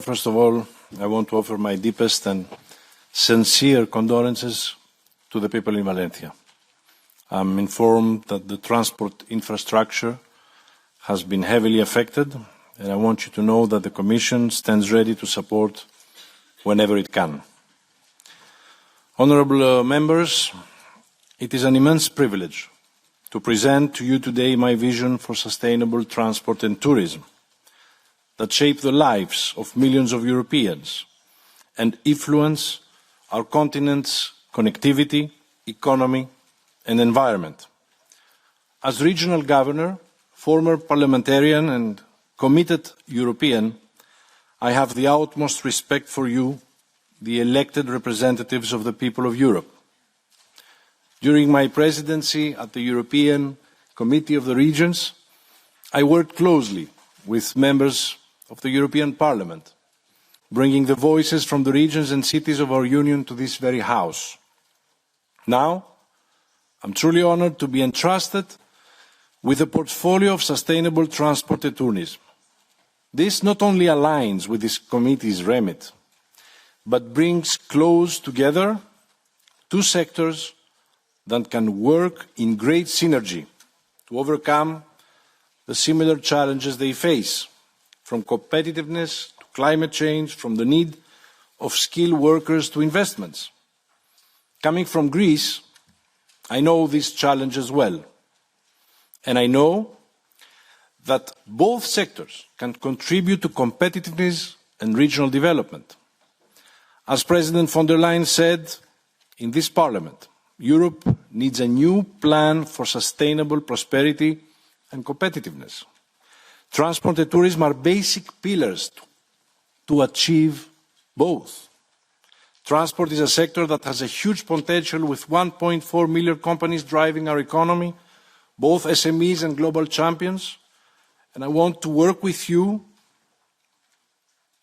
first of all, I want to offer my deepest and sincere condolences to the people in Valencia. I'm informed that the transport infrastructure has been heavily affected, and I want you to know that the Commission stands ready to support whenever it can. Honourable members, it is an immense privilege to present to you today my vision for sustainable transport and tourism that shape the lives of millions of Europeans and influence our continent's connectivity, economy and environment. As regional governor, former parliamentarian and committed European, I have the utmost respect for you, the elected representatives of the people of Europe. During my presidency at the European Committee of the Regions, I worked closely with members of the European Parliament, bringing the voices from the regions and cities of our Union to this very House. Now, I'm truly honoured to be entrusted with a portfolio of sustainable transport and tourism. This not only aligns with this committee's remit, but brings close together two sectors that can work in great synergy to overcome the similar challenges they face, from competitiveness to climate change, from the need of skilled workers to investments. Coming from Greece, I know these challenges well, and I know that both sectors can contribute to competitiveness and regional development. As President von der Leyen said in this Parliament, Europe needs a new plan for sustainable prosperity and competitiveness. Transport and tourism are basic pillars to achieve both. Transport is a sector that has a huge potential with 1.4 million companies driving our economy, both SMEs and global champions, and I want to work with you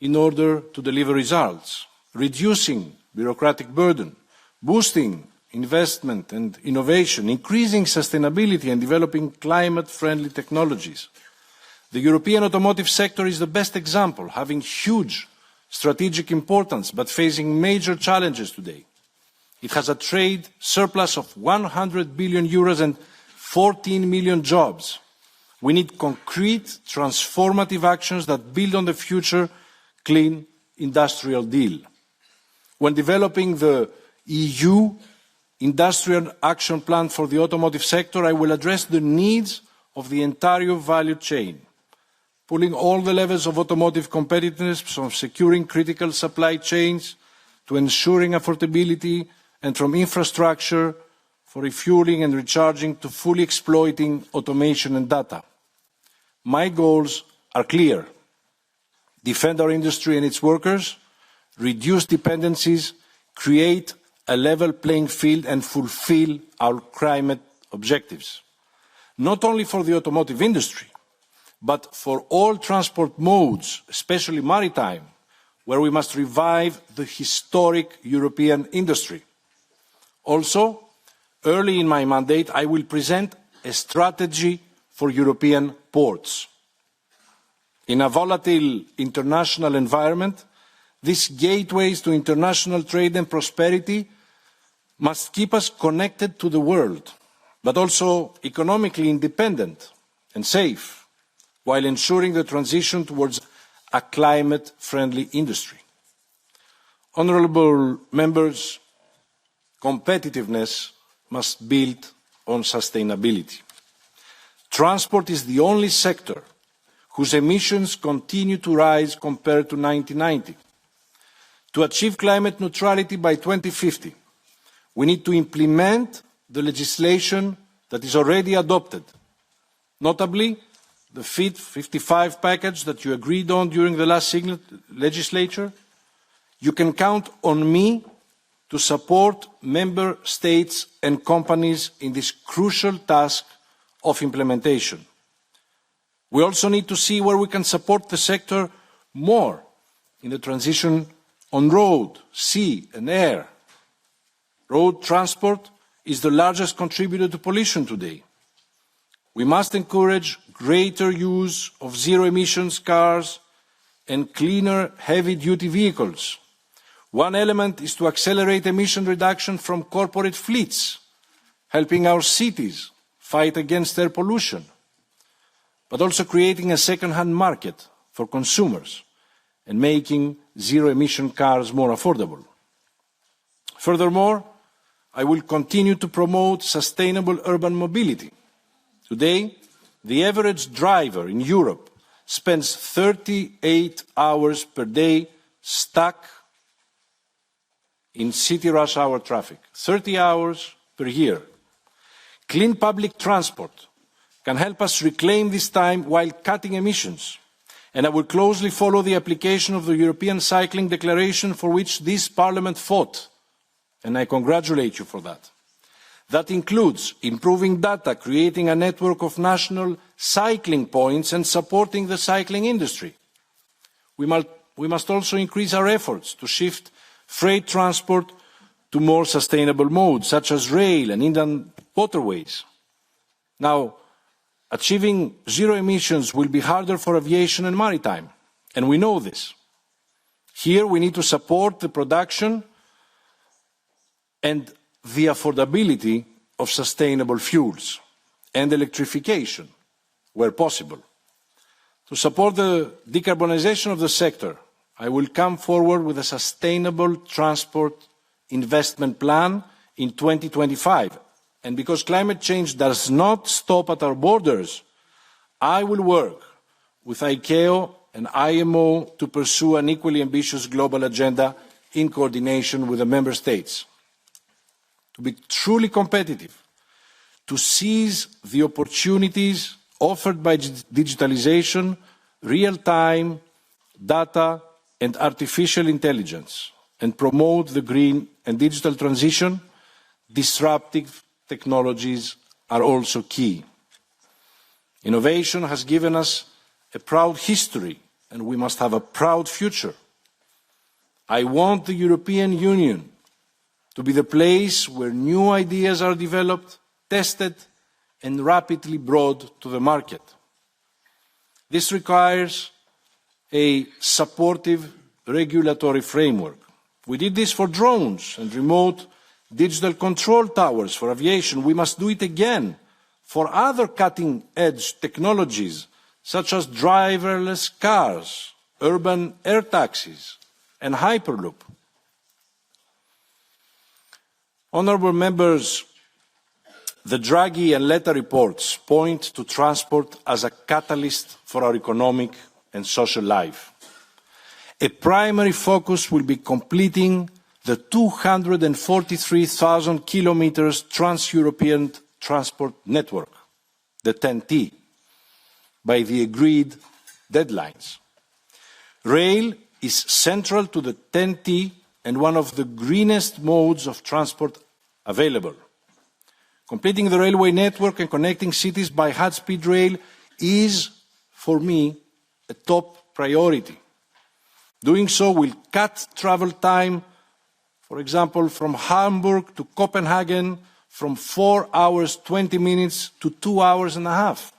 in order to deliver results, reducing bureaucratic burden, boosting investment and innovation, increasing sustainability and developing climate-friendly technologies. The European automotive sector is the best example, having huge strategic importance but facing major challenges today. It has a trade surplus of 100 billion euros and 14 million jobs. We need concrete, transformative actions that build on the future clean industrial deal. When developing the EU Industrial Action Plan for the automotive sector, I will address the needs of the entire value chain, pulling all the levels of automotive competitiveness, from securing critical supply chains to ensuring affordability, and from infrastructure for refueling and recharging to fully exploiting automation and data. My goals are clear: defend our industry and its workers, reduce dependencies, create a level playing field and fulfill our climate objectives. Not only for the automotive industry, but for all transport modes, especially maritime, where we must revive the historic European industry. Also, early in my mandate, I will present a strategy for European ports. In a volatile international environment, these gateways to international trade and prosperity must keep us connected to the world, but also economically independent and safe, while ensuring the transition towards a climate-friendly industry. Honourable members, competitiveness must build on sustainability. Transport is the only sector whose emissions continue to rise compared to 1990. To achieve climate neutrality by 2050, we need to implement the legislation that is already adopted, notably the Fit 55 package that you agreed on during the last legislature. You can count on me to support member states and companies in this crucial task of implementation. We also need to see where we can support the sector more in the transition on road, sea and air. Road transport is the largest contributor to pollution today. We must encourage greater use of zero-emissions cars, and cleaner heavy-duty vehicles. One element is to accelerate emission reduction from corporate fleets, helping our cities fight against air pollution, but also creating a second-hand market for consumers and making zero-emission cars more affordable. Furthermore, I will continue to promote sustainable urban mobility. Today, the average driver in Europe spends 38 hours per day stuck in city rush hour traffic, 30 hours per year. Clean public transport can help us reclaim this time while cutting emissions. And I will closely follow the application of the European Cycling Declaration for which this Parliament fought. And I congratulate you for that. That includes improving data, creating a network of national cycling points and supporting the cycling industry. We must also increase our efforts to shift freight transport to more sustainable modes, such as rail and inland waterways. Now, achieving zero emissions will be harder for aviation and maritime, and we know this. Here we need to support the production and the affordability of sustainable fuels and electrification, where possible. To support the decarbonization of the sector, I will come forward with a sustainable transport investment plan in 2025. And because climate change does not stop at our borders, I will work with ICAO and IMO to pursue an equally ambitious global agenda in coordination with the Member States. To be truly competitive, to seize the opportunities offered by digitalization, real-time data and artificial intelligence, and promote the green and digital transition, disruptive technologies are also key. Innovation has given us a proud history, and we must have a proud future. I want the European Union to be the place where new ideas are developed, tested, and rapidly brought to the market. This requires a supportive regulatory framework. We did this for drones and remote digital control towers for aviation. We must do it again for other cutting-edge technologies, such as driverless cars, urban air taxis, and Hyperloop. Honourable members, the Draghi and Letta reports point to transport as a catalyst for our economic and social life. A primary focus will be completing the 243,000 kilometres trans-European transport network, the TEN-T, by the agreed deadlines. Rail is central to the TEN-T and one of the greenest modes of transport available. Completing the railway network and connecting cities by high-speed rail is, for me, a top priority. Doing so will cut travel time, for example, from Hamburg to Copenhagen from 4 hours 20 minutes to 2 hours and a half.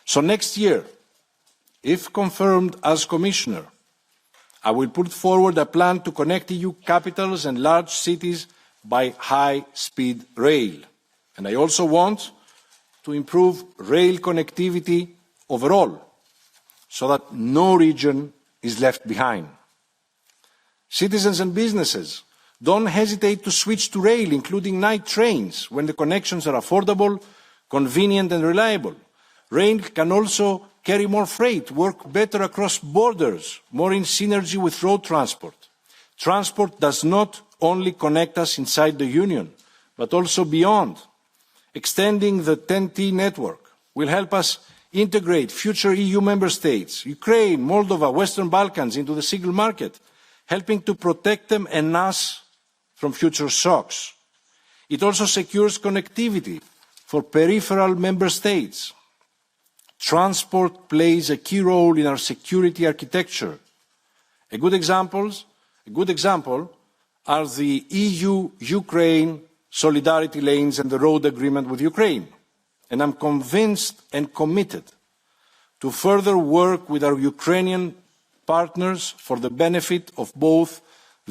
So next year, if confirmed as Commissioner, I will put forward a plan to connect EU capitals and large cities by high-speed rail. And I also want to improve rail connectivity overall, so that no region is left behind. Citizens and businesses, don't hesitate to switch to rail, including night trains, when the connections are affordable, convenient and reliable. Rail can also carry more freight, work better across borders, more in synergy with road transport. Transport does not only connect us inside the Union, but also beyond. Extending the TEN-T network will help us integrate future EU member states, Ukraine, Moldova, Western Balkans into the single market, helping to protect them and us from future shocks. It also secures connectivity for peripheral member states. Transport plays a key role in our security architecture. A good example are the EU-Ukraine solidarity lanes and the road agreement with Ukraine. And I'm convinced and committed to further work with our Ukrainian partners for the benefit of both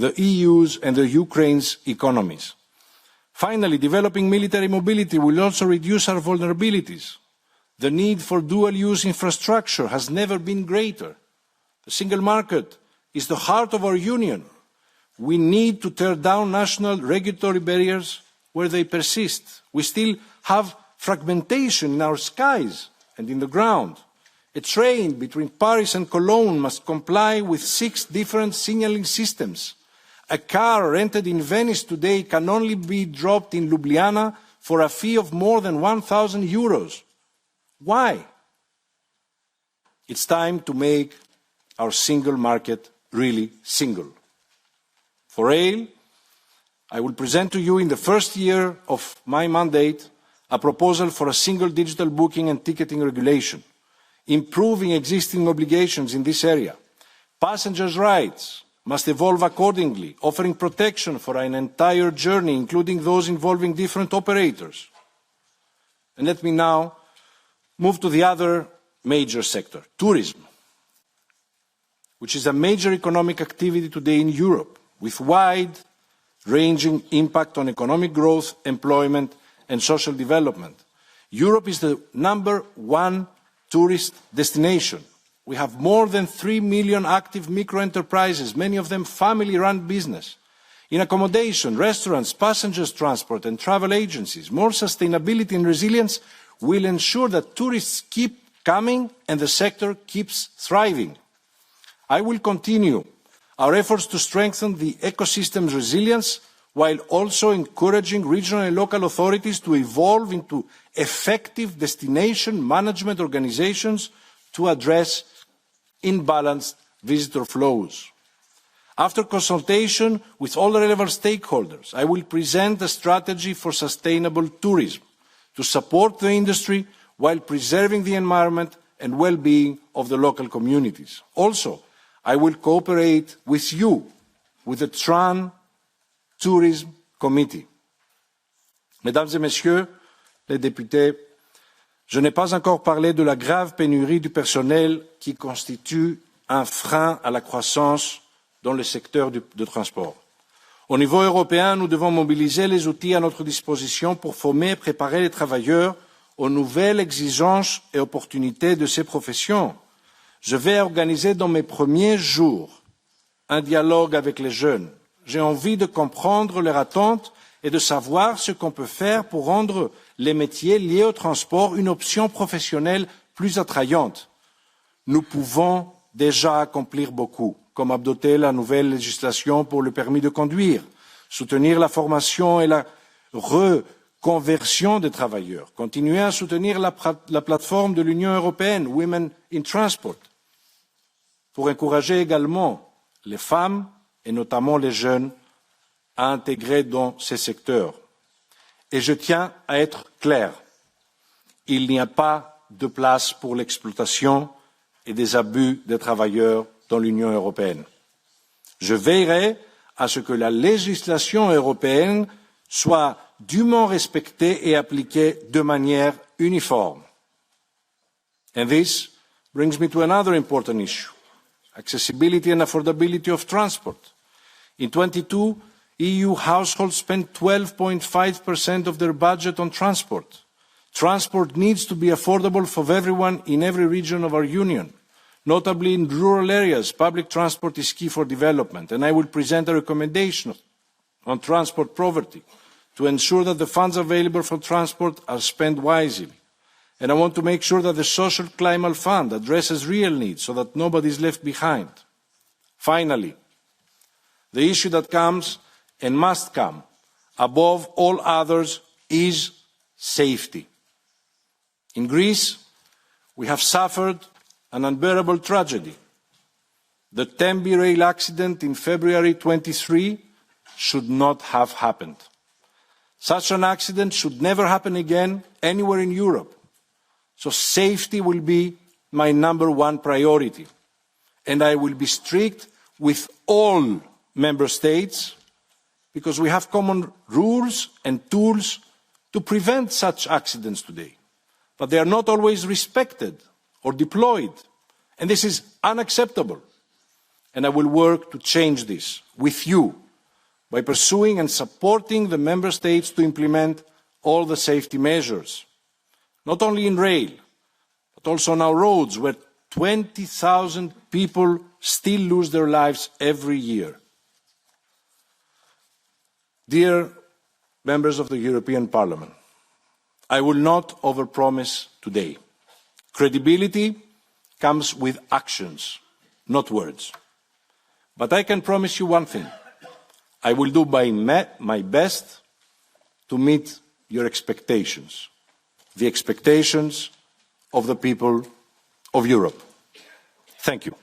the EU's and the Ukraine's economies. Finally, developing military mobility will also reduce our vulnerabilities. The need for dual-use infrastructure has never been greater. The single market is the heart of our union. We need to tear down national regulatory barriers where they persist. We still have fragmentation in our skies and in the ground. A train between Paris and Cologne must comply with 6 different signaling systems. A car rented in Venice today can only be dropped in Ljubljana for a fee of more than 1,000 euros. Why? It's time to make our single market really single. For rail, I will present to you in the first year of my mandate a proposal for a single digital booking and ticketing regulation, improving existing obligations in this area. Passengers' rights must evolve accordingly, offering protection for an entire journey, including those involving different operators. And let me now move to the other major sector, tourism, which is a major economic activity today in Europe, with wide-ranging impact on economic growth, employment, and social development. Europe is the #1 tourist destination. We have more than 3 million active micro-enterprises, many of them family-run business. In accommodation, restaurants, passengers transport and travel agencies, more sustainability and resilience will ensure that tourists keep coming and the sector keeps thriving. I will continue our efforts to strengthen the ecosystem's resilience while also encouraging regional and local authorities to evolve into effective destination management organizations to address imbalanced visitor flows. After consultation with all the relevant stakeholders, I will present a strategy for sustainable tourism to support the industry while preserving the environment and well-being of the local communities. Also, I will cooperate with you, with the TRAN Tourism Committee. Mesdames et Messieurs les députés, je n'ai pas encore parlé de la grave pénurie du personnel qui constitue un frein à la croissance dans le secteur du transport. Au niveau européen, nous devons mobiliser les outils à notre disposition pour former et préparer les travailleurs aux nouvelles exigences et opportunités de ces professions. Je vais organiser dans mes premiers jours un dialogue avec les jeunes. J'ai envie de comprendre leurs attentes et de savoir ce qu'on peut faire pour rendre les métiers liés au transport une option professionnelle plus attrayante. Nous pouvons déjà accomplir beaucoup, comme adopter la nouvelle législation pour le permis de conduire, soutenir la formation et la reconversion des travailleurs, continuer à soutenir la plateforme de l'Union européenne Women in Transport, pour encourager également les femmes et notamment les jeunes à intégrer dans ces secteurs. Et je tiens à être clair, il n'y a pas de place pour l'exploitation et des abus des travailleurs dans l'Union européenne. Je veillerai à ce que la législation européenne soit dûment respectée et appliquée de manière uniforme. And this brings me to another important issue, accessibility and affordability of transport. In 2022, EU households spent 12.5% of their budget on transport. Transport needs to be affordable for everyone in every region of our Union. Notably in rural areas, public transport is key for development, and I will present a recommendation on transport poverty to ensure that the funds available for transport are spent wisely. And I want to make sure that the Social Climate Fund addresses real needs so that nobody is left behind. Finally, the issue that comes and must come above all others is safety. In Greece, we have suffered an unbearable tragedy. The Tembi rail accident in February 23 should not have happened. Such an accident should never happen again anywhere in Europe. So safety will be my #1 priority. And I will be strict with all member states because we have common rules and tools to prevent such accidents today. But they are not always respected or deployed. And this is unacceptable. and I will work to change this with you by pursuing and supporting the Member States to implement all the safety measures, not only in rail, but also on our roads, where 20,000 people still lose their lives every year. Dear members of the European Parliament, I will not overpromise today. Credibility comes with actions, not words. But I can promise you one thing. I will do my best to meet your expectations, the expectations of the people of Europe. Thank you.